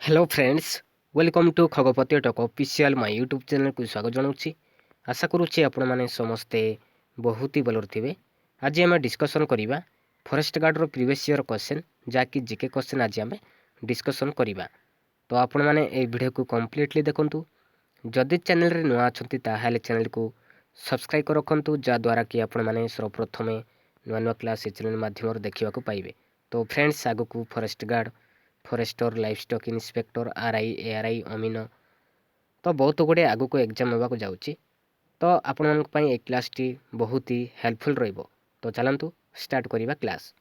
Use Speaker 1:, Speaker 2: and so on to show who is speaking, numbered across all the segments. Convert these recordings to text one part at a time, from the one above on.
Speaker 1: Hello friends, welcome to खगपति टक official my YouTube channel को स्वागत जनाऊँगी। आशा करुच्ची आपण मैंने समस्ते बहुत ही भल थे। आज आम डिस्कसन करवा forest guard previous year question जहाँकि जीके क्वेश्चन आज आम डिस्कसन करवा। तो आपण मैंने ये वीडियो को कम्प्लीटली देखु। जदि चैनल रे नुआ अच्छा ताहले चैनल को सब्सक्राइब कर रखु जहाँद्वारा कि आपण मैंने सर्वप्रथमे नुआ नुआ क्लास चैनल माध्यम देखा पाइबे। तो फ्रेंड्स आग को forest guard, forester, livestock inspector, RI, ARI, अमीन तो बहुत गुड़े आग को एग्जाम होगा जाऊँगी। तो आपण क्लास टी बहुत ही हेल्पफुल रहिबो। तो चलतु स्टार्ट करवा क्लास।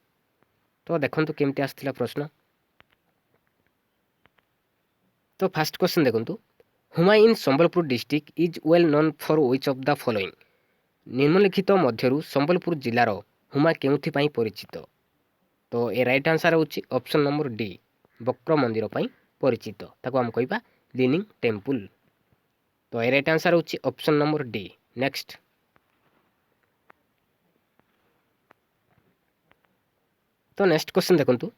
Speaker 1: तो देखो केमती आसला प्रश्न। तो फास्ट क्वेश्चन देखु, Huma in Sambalpur district is well known for which of the following. निम्नलिखित मध्यरु संबलपुर जिलार हुमा केउथि परिचित। तो ए राइट आंसर होची ऑप्शन नंबर डी, बक्र मंदिर परिचित। ताको हम कहबा लीनिंग टेम्पल। तो ए राइट आंसर होची ऑप्शन नंबर डी। नेक्स्ट, तो नेक्स्ट क्वेश्चन देखंतु,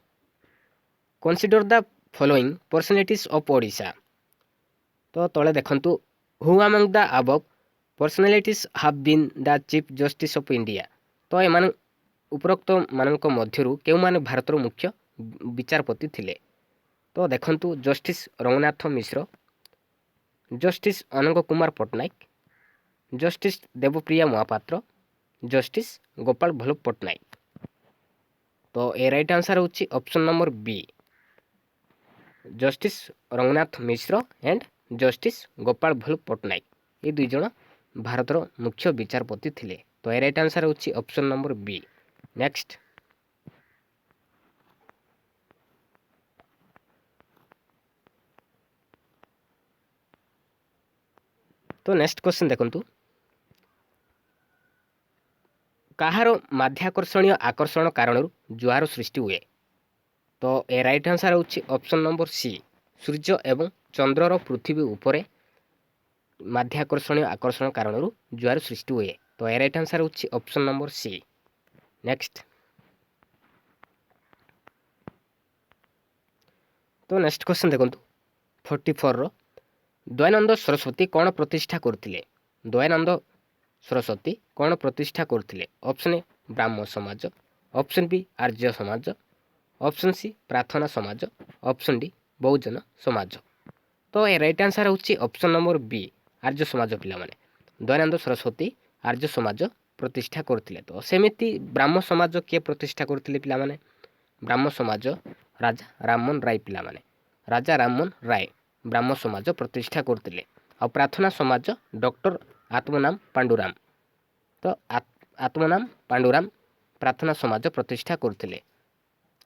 Speaker 1: consider the following personalities of Odisha. तो तले देखंतु, who among the above personalities have been the chief justice of India. तो एमान उपरोक्त मानक मध्यरु केउ माने भारतर मुख्य विचारपति थिले। तो देखंतु, justice Ranganath Mishra, justice Anang Kumar Pattanaik, justice Debapriya Mohapatra, justice Gopal Ballabh Pattanaik. तो ए राइट आंसर होची option number B, justice Ranganath Mishra and justice Gopal Ballabh Pattanaik. ये दुई जन भारतर मुख्य विचारपति थिले। तो ए राइट आंसर होची ऑप्शन नंबर बी। नेक्स्ट, तो नेक्स्ट क्वेश्चन देखंतु, कहार माध्याकर्षणीय आकर्षण कारण जुआर सृष्टि हुए। तो ए राइट आंसर होची ऑप्शन नंबर सी, सूर्य एवं चंद्रर पृथ्वी उपरे माध्याकर्षणीय आकर्षण कारण जुआर सृष्टि हुए। तो ए राइट आंसर होची ऑप्शन नंबर सी। नेक्स्ट, तो नेक्स्ट क्वेश्चन देखंतु 44 रो, दयानंद सरस्वती कौन प्रतिष्ठा करथिले। दयानंद सरस्वती कौन प्रतिष्ठा करथिले। ऑप्शन ए ब्राह्म समाज, option B Arya Samaj, option C प्रार्थना समाज, ऑप्शन डी बहुजन समाज। तो ए राइट आंसर होची option number B, Arya Samaj पिला माने। दयानंद सरस्वती आर्य समाज प्रतिष्ठा करथिले। तो सेमिति ब्राह्म समाज के प्रतिष्ठा करथिले पिला माने। ब्राह्म समाज राजा राममोहन राय पिला माने। राजा राममोहन राय ब्राह्म समाज प्रतिष्ठा करथिले। आ प्रार्थना समाज डॉक्टर आत्मनाम पांडुराम। तो आत्मनाम पांडुराम प्रार्थना समाज प्रतिष्ठा करथिले।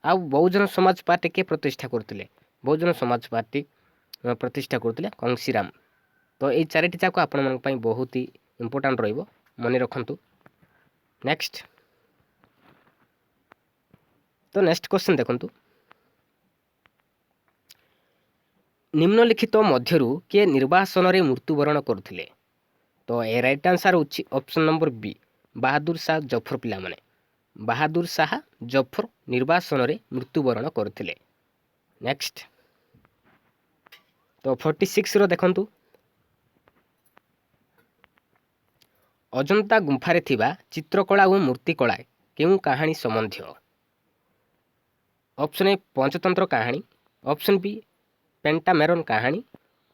Speaker 1: आ बहुजन समाज पार्टी के प्रतिष्ठा करथिले। बहुजन समाज पार्टी प्रतिष्ठा करथिले कंसीराम। तो ये चारिटी जाक आपण मन पई बहुत ही इंपोर्टेंट रहिबो, मने रखंतु। नेक्स्ट, तो नेक्स्ट क्वेश्चन देखंतु, निम्नलिखित मध्यरु के निर्वासन रे मृत्युवरण करथिले। तो ए राइट आंसर होची option number B, Bahadur Shah Zafar पिला माने। बहादुर शाह जफर निर्वासन रे मृत्युवरण करथिले। नेक्स्ट, तो 46 रो देखंतु, अजंता गुंफारे थिबा चित्रकला और मूर्तिकला केउ कहानी संबंधी। ऑप्शन ए पंचतंत्र कहानी, ऑप्शन बी पेंटामेरन कहानी,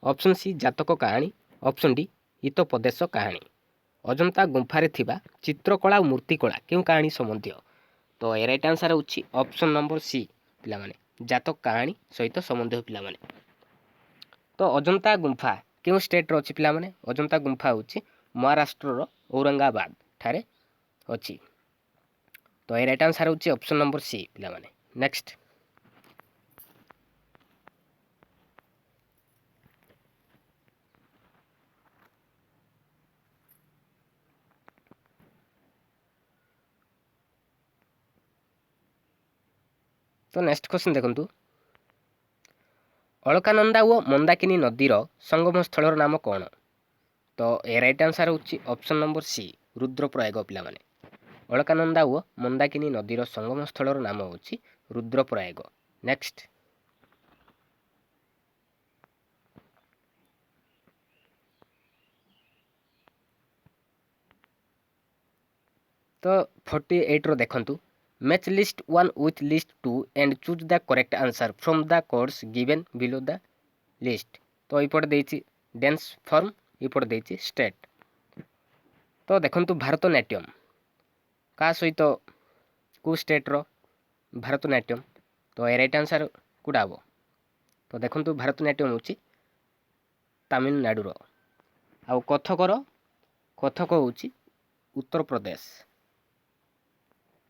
Speaker 1: ऑप्शन सी जातक कहानी, ऑप्शन डी हितोपदेश कहानी। अजंता गुंफारे थिबा चित्रकला और मूर्तिकला केउ कहानी संबंधी। तो ए राइट आंसर होची ऑप्शन नंबर सी पिला माने, जातक कहानी सहित संबंध पिला माने। तो अजंता गुंफा केउ स्टेट रो अछि पिला माने। अजंता गुंफा होची महाराष्ट्र रो औरंगाबाद ठारे अछि। तो ए राइट आंसर होची ऑप्शन नंबर सी पिला माने। नेक्स्ट, तो नेक्स्ट क्वेश्चन देखंतु, अलकानंदा और मंदाकिनी नदीर संगम स्थल नाम कौन। तो ए राइट आंसर होची ऑप्शन नंबर सी, रुद्रप्रयाग पिला माने। अलकानंदा और मंदाकिनी नदीर संगम स्थल नाम होची रुद्रप्रयाग। नेक्स्ट, तो 48 देखंतु match list 1 with list 2 and choose the correct answer from the codes given below the list. तो इपटे देछि डांस फॉर्म, इपटे देछि स्टेट। तो देखंतु भारतनाट्यम का सहित को स्टेट रो भारतनाट्यम, तो ए राइट आंसर कोडा हो। तो देखंतु भारतनाट्यम होछि तमिलनाडु रो। आ कथक होछि उत्तर प्रदेश,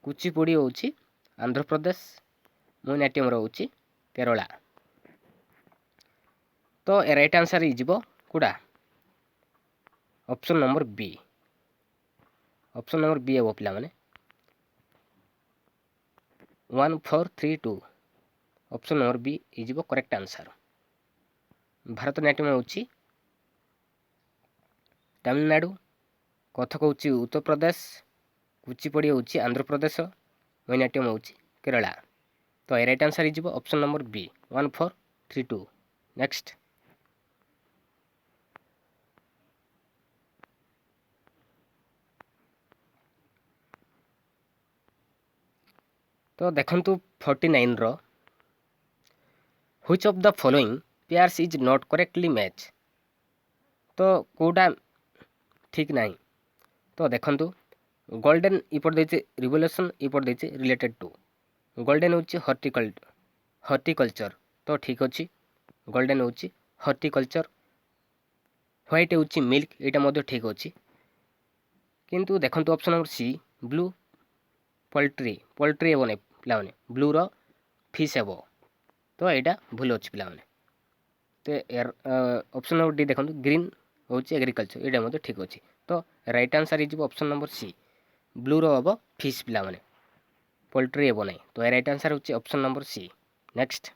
Speaker 1: कुचिपुड़ी होछि आंध्र प्रदेश, मोहिनीअट्टम होछि केरला। तो ए राइट आंसर इजिबो कोडा option number B. Option number B हे पिला माने 1432 ऑप्शन नंबर बी इजिबो करेक्ट आंसर। भारतनाट्यम होछि तमिलनाडु, कथक होछि उत्तर प्रदेश, कुचिपुड़ी होछि आंध्र प्रदेश, मोहिनीअट्टम होछि केरला। तो ए राइट आंसर इजिबो ऑप्शन नंबर बी 1432। नेक्स्ट तो देखंतु 49 रो which of the following pairs is not correctly match. तो कोडा ठीक नहीं। तो देखंतु गोल्डन इपट देछि रिवोल्यूशन, इपट देछि रिलेटेड टू। गोल्डन होछि हॉर्टिकल्चर, तो ठीक अछि गोल्डन होछि हॉर्टिकल्चर। व्हाइट होछि मिल्क, एटा मध्ये ठीक अछि। किंतु देखंतु option number C blue poultry, poultry हेबो नै पिला माने ब्लू रो फिश हेबो। तो एटा भूल अछि पिला माने। तो ऑप्शन नंबर डी देखंतु ग्रीन होछि एग्रीकल्चर, एटा मध्ये ठीक अछि। तो right answer is option number C blue रो हेबो फिश पिला माने, पोल्ट्री हेबो नै। तो राइट आंसर होछि ऑप्शन नंबर सी। नेक्स्ट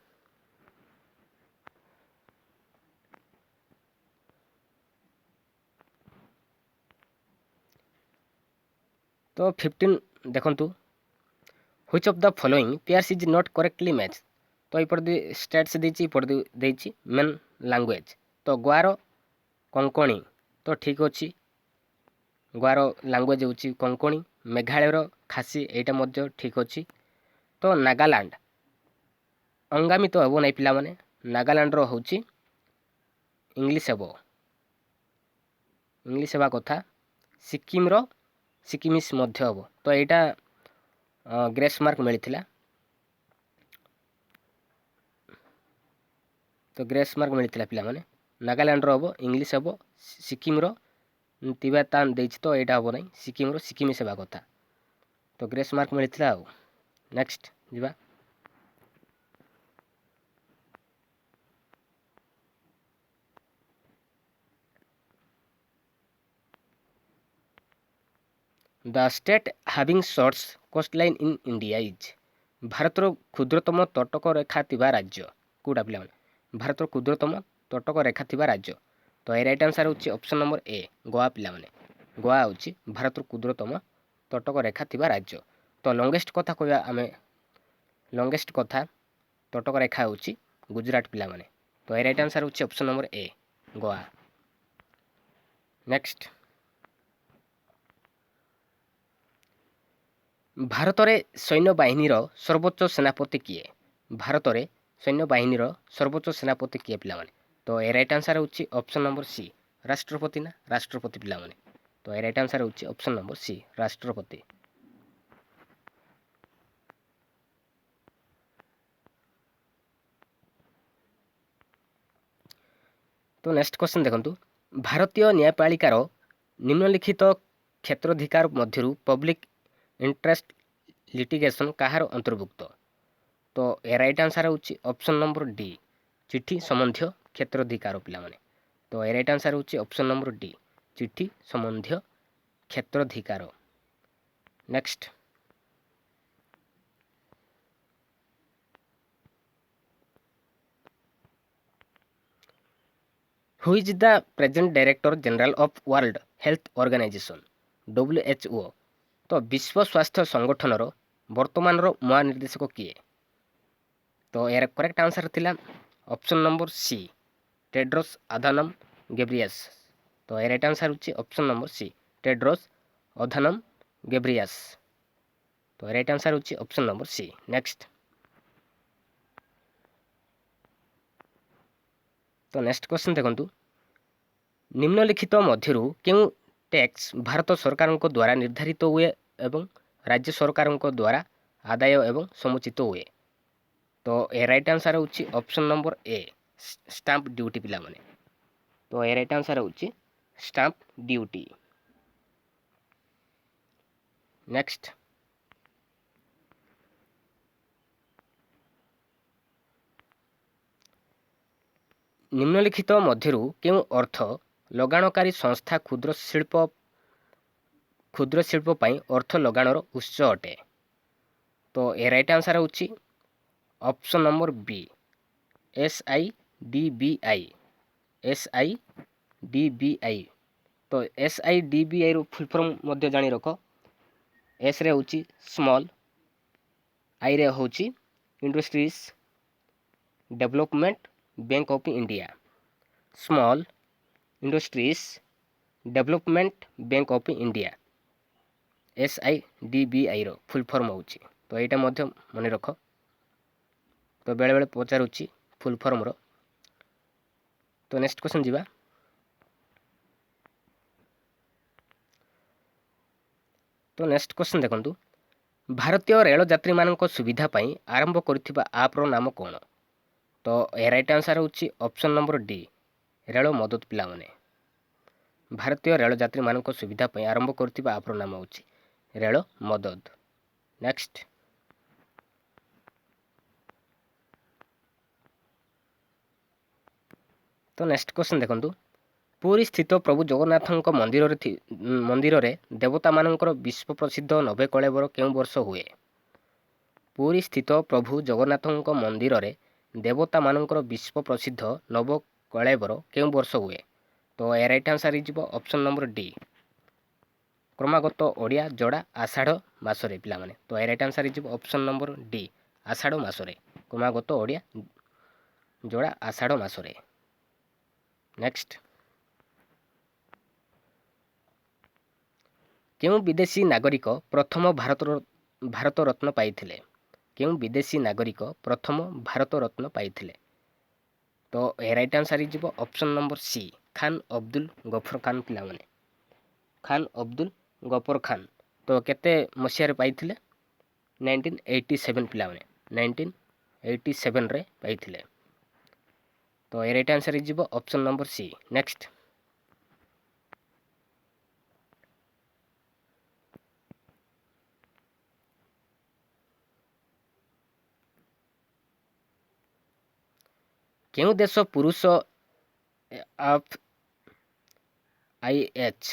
Speaker 1: तो 15 देखंतु which of the following pairs is not correctly match. तो इपटे स्टेट्स देछि, इपटे देछि मेन लैंग्वेज। तो गोआर कोंकणी, तो ठीक अछि गोआर लैंग्वेज होछि कोंकणी। मेघालयर खासी, एटा मध्ये ठीक अछि। तो नागालैंड अंगामी तो हेबो नै पिला माने, नागालैंड रो होछि इंग्लिश हेबो, इंग्लिश हेबा कथा। सिक्किम रो सिक्किमिस मध्ये हेबो। तो एटा ग्रेस मार्क मिलिथिला। तो ग्रेस मार्क मिलिथिला पिला माने। नागालैंड रो हेबो इंग्लिश हेबो, सिक्किम रो तिब्बतान देछि, तो एटा हेबो नै, सिक्किम रो सिक्किमिस हेबा कथा। तो ग्रेस मार्क मिलिथिला आ। नेक्स्ट जिबा the state having shorts coastline in India is. भारतर क्षुद्रतम तटक रेखा थिबा राज्य कोडा पिला माने, भारतर क्षुद्रतम तटक रेखा थिबा राज्य। तो ए राइट आंसर होछि ऑप्शन नंबर ए गोवा पिला माने। गोवा होछि भारतर क्षुद्रतम तटक रेखा थिबा राज्य। तो लॉन्गेस्ट कथा कहया आमे, लॉन्गेस्ट कथा तटक रेखा होछि गुजरात पिला माने। तो ए राइट आंसर होछि option number A Goa. Next Bharat रे सैन्य बाहिनी रो सर्वोच्च सेनापति किए। भारत रे सैन्य बाहिनी रो सर्वोच्च सेनापति किए पिला माने। तो ए राइट आंसर होछि ऑप्शन नंबर सी राष्ट्रपति ना, राष्ट्रपति पिला माने। तो ए राइट आंसर होछि ऑप्शन नंबर सी राष्ट्रपति। तो नेक्स्ट क्वेश्चन देखंतु भारतीय न्यायपालिकार निम्नलिखित क्षेत्राधिकार मध्यरु पब्लिक इंटरेस्ट लिटिगेशन कहार अंतर्भुक्त। तो ए राइट आंसर होछि ऑप्शन नंबर डी चिट्ठी संबंधी क्षेत्राधिकार पिला माने। तो ए राइट आंसर होछि ऑप्शन नंबर डी चिट्ठी संबंधी क्षेत्राधिकार। Next who is the present director general of world health organization WHO। तो विश्व स्वास्थ्य संगठन रो वर्तमान रो महानिर्देशक किए। तो यार करेक्ट आंसर थिला option number C Tedros Adhanom Ghebreyesus. तो ए राइट आंसर होछि option number C Tedros Adhanom Ghebreyesus. ତ ରାଇଟ୍ ଆନ୍ସର୍ ହେଉଛି ଅପସନ୍ ନମ୍ବର ସି। ନେକ୍ସଟ ତ ନେକ୍ସଟ କ୍ୱେଶ୍ଚନ୍ ଦେଖନ୍ତୁ, ନିମ୍ନଲିଖିତ ମଧ୍ୟରୁ କେଉଁ ଟ୍ୟାକ୍ସ ଭାରତ ସରକାରଙ୍କ ଦ୍ୱାରା ନିର୍ଦ୍ଧାରିତ ହୁଏ ଏବଂ ରାଜ୍ୟ ସରକାରଙ୍କ ଦ୍ୱାରା ଆଦାୟ ଏବଂ ସମୁଚିତ ହୁଏ? ତ ଏ ରାଇଟ୍ ଆନ୍ସର୍ ହେଉଛି ଅପସନ୍ ନମ୍ବର ଏ, ଷ୍ଟାମ୍ପ ଡ୍ୟୁଟି ପିଲାମାନେ। ତ ଏ ରାଇଟ୍ ଆନ୍ସର୍ ହେଉଛି ଷ୍ଟାମ୍ପ ଡ୍ୟୁଟି। ନେକ୍ସଟ ନିମ୍ନଲିଖିତ ମଧ୍ୟରୁ କେଉଁ ଅର୍ଥ ଲଗାଣକାରୀ ସଂସ୍ଥା କ୍ଷୁଦ୍ର ଶିଳ୍ପ ପାଇଁ ଅର୍ଥ ଲଗାଣର ଉତ୍ସ ଅଟେ? ତ ଏ ରାଇଟ୍ ଆନ୍ସର୍ ହେଉଛି ଅପସନ୍ ନମ୍ବର ବି, SIDBI। SIDBI। ତ SIDBIର ଫୁଲ୍ ଫର୍ମ ମଧ୍ୟ ଜାଣି ରଖ। ଏସ୍ରେ ହେଉଛି ସ୍ମଲ୍, ଆଇରେ ହେଉଛି industries development bank of India. Small industries development bank of India, SIDBIର ଫୁଲ୍ ଫର୍ମ ହେଉଛି। ତ ଏଇଟା ମଧ୍ୟ ମନେ ରଖ। ତ ବେଳେବେଳେ ପଚାରୁଛି ଫୁଲ୍ ଫର୍ମର। ତ ନେକ୍ସଟ କ୍ୱେଶ୍ଚନ୍ ଯିବା। ତ ନେକ୍ସଟ କ୍ୱେଶ୍ଚନ୍ ଦେଖନ୍ତୁ, ଭାରତୀୟ ରେଳ ଯାତ୍ରୀମାନଙ୍କ ସୁବିଧା ପାଇଁ ଆରମ୍ଭ କରିଥିବା ଆପ୍ର ନାମ କ'ଣ? ତ ଏ ରାଇଟ୍ ଆନ୍ସର୍ ହେଉଛି ଅପସନ୍ ନମ୍ବର ଡି, ରେଳ ମଦତ ପିଲାମାନେ। ଭାରତୀୟ ରେଳ ଯାତ୍ରୀମାନଙ୍କ ସୁବିଧା ପାଇଁ ଆରମ୍ଭ କରିଥିବା ଆପ୍ର ନାମ ହେଉଛି ରେଳ ମଦତ। ନେକ୍ସଟ ତ ନେକ୍ସଟ କ୍ୱେଶ୍ଚନ୍ ଦେଖନ୍ତୁ, ପୁରୀ ସ୍ଥିତ ପ୍ରଭୁ ଜଗନ୍ନାଥଙ୍କ ମନ୍ଦିରରେ ଦେବତାମାନଙ୍କର ବିଶ୍ୱ ପ୍ରସିଦ୍ଧ ନବେକଳେବର କେଉଁ ବର୍ଷ ହୁଏ? ପୁରୀ ସ୍ଥିତ ପ୍ରଭୁ ଜଗନ୍ନାଥଙ୍କ ମନ୍ଦିରରେ ଦେବତାମାନଙ୍କର ବିଶ୍ୱ ପ୍ରସିଦ୍ଧ ନବକଳେବର କେଉଁ ବର୍ଷ ହୁଏ? ତ ଏ ରାଇଟ୍ ଆନ୍ସର୍ ହେଇଯିବ ଅପସନ୍ ନମ୍ବର ଡି, କ୍ରମାଗତ ଓଡ଼ିଆ ଯୋଡ଼ା ଆଷାଢ଼ ମାସରେ ପିଲାମାନେ। ତ ଏ ରାଇଟ୍ ଆନ୍ସର୍ ହେଇଯିବ ଅପସନ୍ ନମ୍ବର ଡି, ଆଷାଢ଼ ମାସରେ, କ୍ରମାଗତ ଓଡ଼ିଆ ଯୋଡ଼ା ଆଷାଢ଼ ମାସରେ। ନେକ୍ସଟ କେଉଁ ବିଦେଶୀ ନାଗରିକ ପ୍ରଥମ ଭାରତ ରତ୍ନ ପାଇଥିଲେ? କେଉଁ ବିଦେଶୀ ନାଗରିକ ପ୍ରଥମ ଭାରତ ରତ୍ନ ପାଇଥିଲେ? ତ ଏ ରାଇଟ୍ ଆନ୍ସର୍ ହେଇଯିବ option number C, Khan Abdul Ghaffar Khan ପିଲାମାନେ। ଖାନ୍ ଅବଦୁଲ ଗଫର ଖାନ୍। ତ କେତେ ମସିହାରେ ପାଇଥିଲେ? 1987 ପିଲାମାନେ, 1987ରେ ପାଇଥିଲେ। ତ ଏ ରାଇଟ୍ ଆନ୍ସର୍ ହେଇଯିବ ଅପସନ୍ ନମ୍ବର ସି। ନେକ୍ସଟ କେଉଁ ଦେଶ ପୁରୁଷ FIH,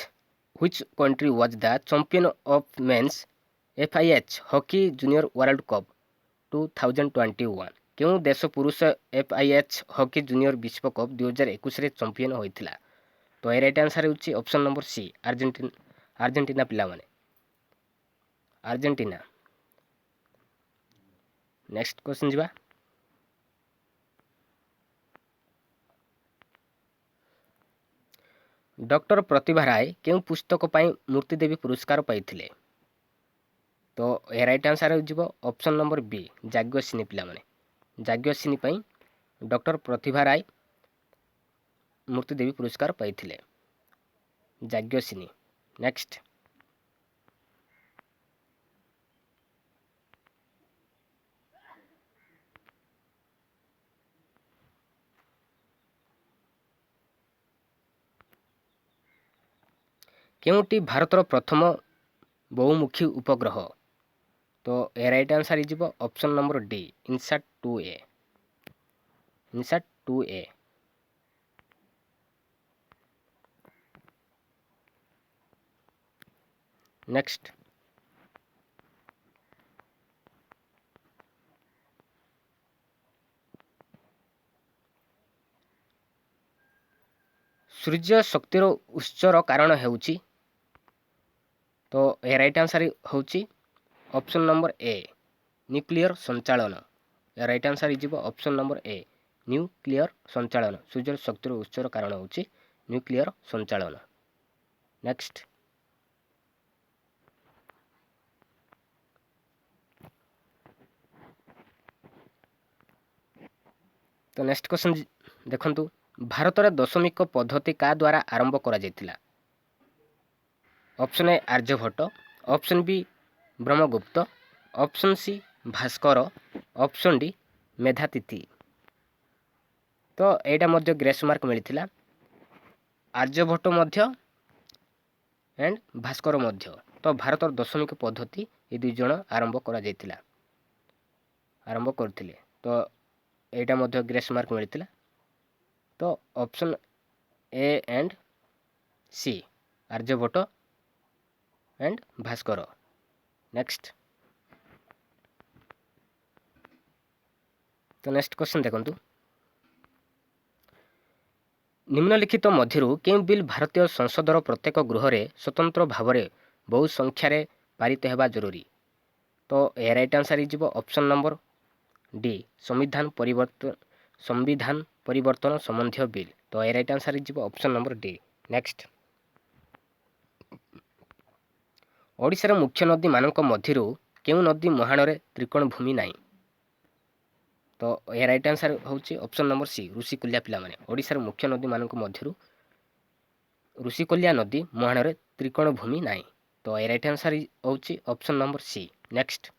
Speaker 1: which country was the champion of men's FIH hockey junior world cup 2021? କେଉଁ ଦେଶ ପୁରୁଷ FIH ହକି ଜୁନିୟର ବିଶ୍ୱକପ୍ 2021ରେ ଚମ୍ପିଅନ୍ ହୋଇଥିଲା? ତ ଏ ରାଇଟ୍ ଆନ୍ସର୍ ହେଉଛି ଅପସନ୍ ନମ୍ବର ସି, ଆର୍ଜେଣ୍ଟିନା ପିଲାମାନେ, ଆର୍ଜେଣ୍ଟିନା। ନେକ୍ସଟ କ୍ୱେଶ୍ଚନ୍ ଯିବା। ଡକ୍ଟର ପ୍ରତିଭା ରାୟ କେଉଁ ପୁସ୍ତକ ପାଇଁ ମୂର୍ତ୍ତିଦେବୀ ପୁରସ୍କାର ପାଇଥିଲେ? ତ ଏ ରାଇଟ୍ ଆନ୍ସର୍ ହୋଇଯିବ ଅପସନ୍ ନମ୍ବର ବି, ଯାଜ୍ଞସେନୀ ପିଲାମାନେ। ଯାଜ୍ଞସେନୀ ପାଇଁ ଡକ୍ଟର ପ୍ରତିଭା ରାୟ ମୂର୍ତ୍ତିଦେବୀ ପୁରସ୍କାର ପାଇଥିଲେ, ଯାଜ୍ଞସେନୀ। ନେକ୍ସଟ କେଉଁଟି ଭାରତର ପ୍ରଥମ ବହୁମୁଖୀ ଉପଗ୍ରହ? ତ ଏ ରାଇଟ୍ ଆନ୍ସର୍ ହେଇଯିବ option number D, INSAT 2A। INSAT 2A। Next ସୂର୍ଯ୍ୟ ଶକ୍ତିର ଉତ୍ସର କାରଣ ହେଉଛି? ତ ଏ ରାଇଟ୍ ଆନ୍ସର୍ ହେଉଛି ଅପସନ୍ ନମ୍ବର ଏ, ନ୍ୟୁକ୍ଲିୟର ସଞ୍ଚାଳନ। ଏ ରାଇଟ୍ ଆନ୍ସର୍ ହେଇଯିବ ଅପସନ୍ ନମ୍ବର ଏ, ନ୍ୟୁକ୍ଲିୟର ସଞ୍ଚାଳନ। ସୂର୍ଯ୍ୟର ଶକ୍ତିର ଉତ୍ସର କାରଣ ହେଉଛି ନ୍ୟୁକ୍ଲିୟର ସଞ୍ଚାଳନ। ନେକ୍ସଟ तो नेक्स्ट क्वेश्चन देखंतु भारत रे दशमिक पद्धति का द्वारा आरंभ करा जायतिला। Option A Aryabhata, option B Brahmagupta, option C Bhaskara, option D Medhatithi. तो एटा मध्य ग्रेस मार्क मिलिथिला आर्यभट्ट मध्य एंड भास्कर मध्य। तो भारत दशमिक पद्धति ये दुई जन आरंभ करा जायतिला, आरंभ करथिले। तो एटा मध्य ग्रेस मार्क मिलिथिला। तो option A and C Aryabhata and Bhaskara. Next तो नेक्स्ट क्वेश्चन देखंतु निम्नलिखित मध्यरु केउं बिल भारतीय संसदर प्रत्येक गृह स्वतंत्र भाव बहु संख्यार पारित हेबा जरूरी। तो ए राइट आंसर इजिबो ऑप्शन नंबर डी संविधान परिवर्तन संबंधी बिल। तो ए राइट आंसर इजिबो ऑप्शन नंबर डी। नेक्स्ट ओडिशार मुख्य नदी मानक मध्यरु केउं नदी महाण रे त्रिकोण भूमि नाही। तो ए राइट आंसर होची ऑप्शन नंबर सी ऋषिकुल्या पिला माने। ओडिशार मुख्य नदी मानक मध्यरु ऋषिकुल्या नदी महाण रे त्रिकोण भूमि नाही। तो ए राइट आंसर होची ऑप्शन नंबर सी। नेक्स्ट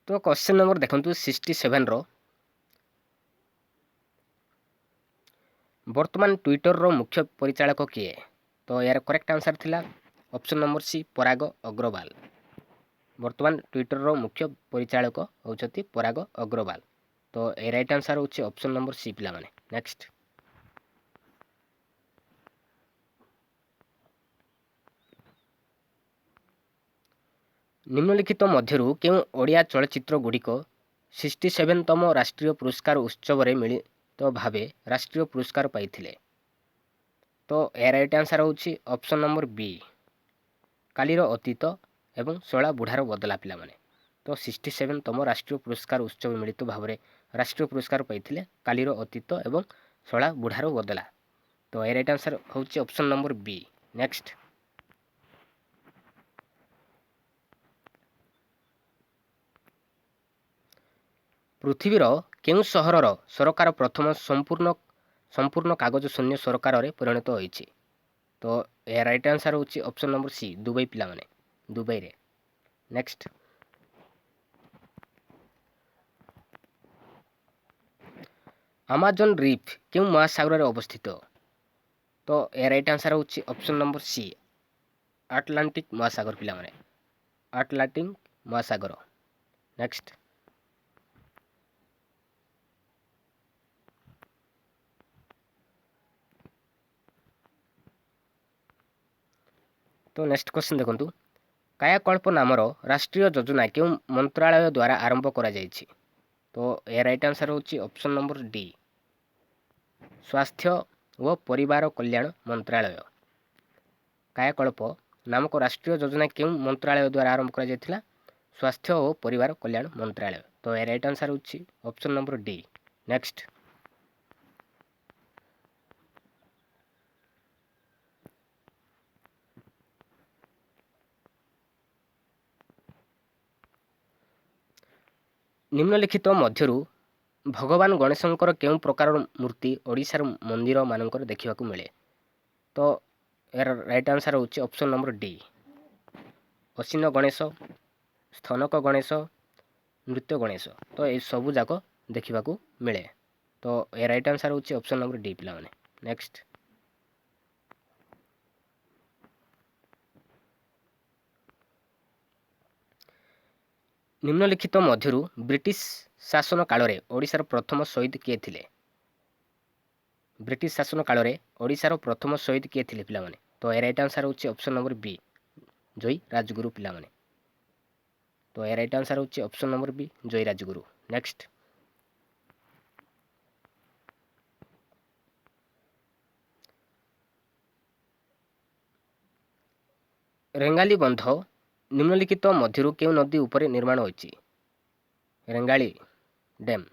Speaker 1: तो क्वेश्चन नंबर देखंतु 67 रो वर्तमान ट्विटर रो मुख्य परिचालक किए। तो यार करेक्ट आंसर थिला ऑप्शन नंबर सी पराग अग्रवाल। वर्तमान ट्विटर रो मुख्य परिचालक होचती पराग अग्रवाल। तो ए राइट आंसर होची ऑप्शन नंबर सी पिला माने। नेक्स्ट निम्नलिखित मध्यरु केउं ओडिया चलचित्र गुड़िक 67तम राष्ट्रीय पुरस्कार उत्सव रे मिलित भावे राष्ट्रीय पुरस्कार पाइथिले। तो ए राइट आंसर होची ऑप्शन नंबर बी कालीर अतीत एवं शोला बुढ़ार बदला पिला माने। तो 67तम राष्ट्रीय पुरस्कार उत्सव मिलित भावे राष्ट्रीय पुरस्कार पाइथिले कालीर अतीत एवं शोला बुढ़ार बदला। तो ए राइट आंसर होची ऑप्शन नंबर बी। नेक्स्ट पृथ्वीर केउं सहरर सरकार प्रथम संपूर्ण कागज शून्य सरकार रे परिणत होइछि। तो ए राइट आंसर होची ऑप्शन नंबर सी दुबई पिला माने दुबई रे। नेक्स्ट अमेजन रीफ केउं महासागर रे अवस्थित। तो ए राइट आंसर होची ऑप्शन नंबर सी आटलांटिक महासागर पिला माने आटलांटिक महासागर। नेक्स्ट तो नेक्स्ट क्वेश्चन देखंतु कायाकल्प नामर राष्ट्रीय योजना केउं मंत्रालय द्वारा आरंभ करा जायछि। तो ए राइट आंसर होची ऑप्शन नंबर डी स्वास्थ्य व परिवार कल्याण मंत्रालय। कायाकल्प नामक राष्ट्रीय योजना केउं मंत्रालय द्वारा आरंभ करा जायथिला स्वास्थ्य व परिवार कल्याण मंत्रालय। तो ए राइट आंसर होची ऑप्शन नंबर डी। नेक्स्ट निम्नलिखित मध्यरु भगवान गणेशंकर केउं प्रकार मूर्ति ओडिशार मंदिर मानकर देखिबाकू मिले। तो यार राइट आंसर होची ऑप्शन नंबर डी असीन गणेश स्थनक गणेश नृत्य गणेश। तो ये सबू जाक देखिबाकू मिले। तो ए राइट आंसर होची ऑप्शन नंबर डी पिला माने। नेक्स्ट निम्नलिखित मध्यरु ब्रिटिश शासन काल रे ओडिशार प्रथम शहीद किए थिले। ब्रिटिश शासन काल रे ओडिशार प्रथम शहीद किए थिले पिला माने। तो ए राइट आंसर होची ऑप्शन नंबर बी जय राजगुरु पिला माने। तो ए राइट आंसर होची ऑप्शन नंबर बी जय राजगुरु। नेक्स्ट रेंगाली बंध निम्नलिखित मध्यरु केउं नदी उपरे निर्माण होइछि। रेंगाली डैम।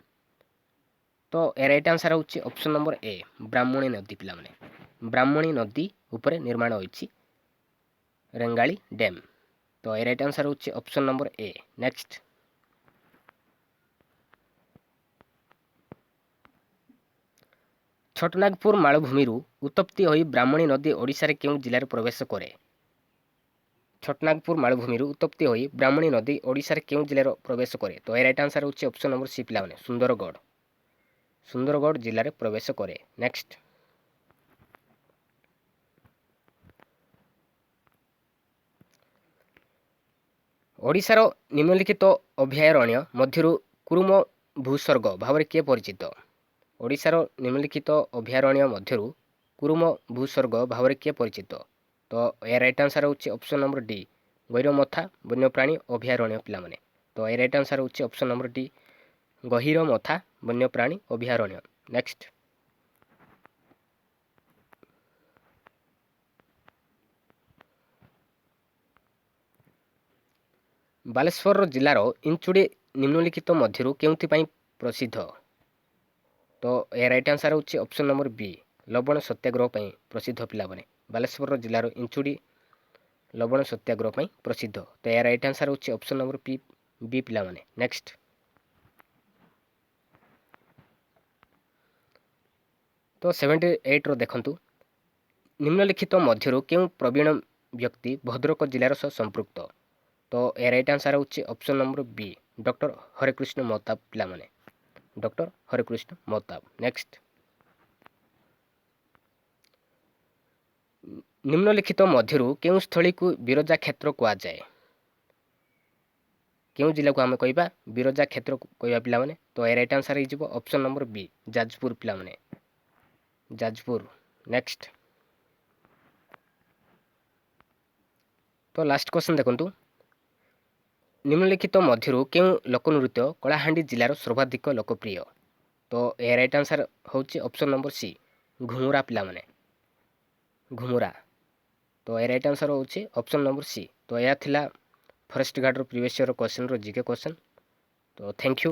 Speaker 1: तो ए राइट आंसर होची ऑप्शन नंबर ए ब्राह्मणी नदी पिला माने ब्राह्मणी नदी उपरे निर्माण होइछि रेंगाली डैम। तो ए राइट आंसर होची option number A. Next Chhotanagpur ମାଳଭୂମିରୁ ଉତ୍ପତ୍ତି ହୋଇ ବ୍ରାହ୍ମଣୀ ନଦୀ ଓଡ଼ିଶାରେ କେଉଁ ଜିଲ୍ଲାରେ ପ୍ରବେଶ କରେ? ଛୋଟନାଗପୁର ମାଳଭୂମିରୁ ଉତ୍ପତ୍ତି ହୋଇ ବ୍ରାହ୍ମଣୀ ନଦୀ ଓଡ଼ିଶାରେ କେଉଁ ଜିଲ୍ଲାରେ ପ୍ରବେଶ କରେ? ତ ଏ ରାଇଟ୍ ଆନ୍ସର ହେଉଛି ଅପସନ୍ ନମ୍ବର ସି ପିଲାମାନେ ସୁନ୍ଦରଗଡ଼। ସୁନ୍ଦରଗଡ଼ ଜିଲ୍ଲାରେ ପ୍ରବେଶ କରେ। ନେକ୍ସଟ ଓଡ଼ିଶାର ନିମ୍ନଲିଖିତ ଅଭୟାରଣ୍ୟ ମଧ୍ୟରୁ କୁରୁମ ଭୂସ୍ୱର୍ଗ ଭାବରେ କିଏ ପରିଚିତ? ଓଡ଼ିଶାର ନିମ୍ନଲିଖିତ ଅଭୟାରଣ୍ୟ ମଧ୍ୟରୁ କୁରୁମ ଭୂସ୍ୱର୍ଗ ଭାବରେ କିଏ ପରିଚିତ? ତ ଏ ରାଇଟ୍ ଆନ୍ସର ହେଉଛି ଅପସନ୍ ନମ୍ବର ଡି ଗହୀରମଥା ବନ୍ୟପ୍ରାଣୀ ଅଭୟାରଣ୍ୟ ପିଲାମାନେ। ତ ଏ ରାଇଟ୍ ଆନ୍ସର ହେଉଛି ଅପସନ୍ ନମ୍ବର ଡି ଗହୀରମଥା ବନ୍ୟପ୍ରାଣୀ ଅଭୟାରଣ୍ୟ। ନେକ୍ସଟ ବାଲେଶ୍ୱର ଜିଲ୍ଲାର ଇଞ୍ଚୁଡ଼ି ନିମ୍ନଲିଖିତ ମଧ୍ୟରୁ କେଉଁଥିପାଇଁ ପ୍ରସିଦ୍ଧ? ତ ଏ ରାଇଟ୍ ଆନ୍ସର ହେଉଛି ଅପସନ୍ ନମ୍ବର ବି ଲବଣ ସତ୍ୟାଗ୍ରହ ପାଇଁ ପ୍ରସିଦ୍ଧ ପିଲାମାନେ। ବାଲେଶ୍ୱର ଜିଲ୍ଲାର ଇଞ୍ଚୁଡ଼ି ଲବଣ ସତ୍ୟାଗ୍ରହ ପାଇଁ ପ୍ରସିଦ୍ଧ। ତ ଏ ରାଇଟ୍ ଆନ୍ସର ହେଉଛି ଅପସନ୍ ନମ୍ବର ବି ପିଲାମାନେ। ନେକ୍ସଟ ତ 78ର ଦେଖନ୍ତୁ ନିମ୍ନଲିଖିତ ମଧ୍ୟରୁ କେଉଁ ପ୍ରବୀଣ ବ୍ୟକ୍ତି ଭଦ୍ରକ ଜିଲ୍ଲାର ସହ ସମ୍ପୃକ୍ତ? ତ ଏ ରାଇଟ୍ ଆନ୍ସର ହେଉଛି ଅପସନ୍ ନମ୍ବର ବି ଡକ୍ଟର ହରେକୃଷ୍ଣ ମହତାବ ପିଲାମାନେ। ଡକ୍ଟର ହରେକୃଷ୍ଣ ମହତାବ। ନେକ୍ସଟ ନିମ୍ନଲିଖିତ ମଧ୍ୟରୁ କେଉଁ ସ୍ଥଳୀକୁ ବିରଜା କ୍ଷେତ୍ର କୁହାଯାଏ? କେଉଁ ଜିଲ୍ଲାକୁ ଆମେ କହିବା ବିରଜା କ୍ଷେତ୍ର କହିବା ପିଲାମାନେ? ତ ଏ ରାଇଟ୍ ଆନ୍ସର ହେଇଯିବ ଅପସନ୍ ନମ୍ବର ବି ଯାଜପୁର ପିଲାମାନେ। ଯାଜପୁର। ନେକ୍ସଟ ତ ଲାଷ୍ଟ କ୍ୱେଶ୍ଚନ୍ ଦେଖନ୍ତୁ ନିମ୍ନଲିଖିତ ମଧ୍ୟରୁ କେଉଁ ଲୋକନୃତ୍ୟ କଳାହାଣ୍ଡି ଜିଲ୍ଲାର ସର୍ବାଧିକ ଲୋକପ୍ରିୟ? ତ ଏ ରାଇଟ୍ ଆନ୍ସର ହେଉଛି ଅପସନ୍ ନମ୍ବର ସି ଘୁମୁରା ପିଲାମାନେ। ଘୁମୁରା। ତ ଏ ରାଇଟ୍ ଆନ୍ସର ହେଉଛି ଅପସନ୍ ନମ୍ବର ସି। ତ ଏହା ଥିଲା ଫରେଷ୍ଟ ଗାର୍ଡ଼ର ପ୍ରିଭିୟସ୍ ଇୟର କ୍ୱେଶ୍ଚନର ଜିକେ କ୍ୱେଶ୍ଚନ୍। ତ ଥ୍ୟାଙ୍କ ୟୁ।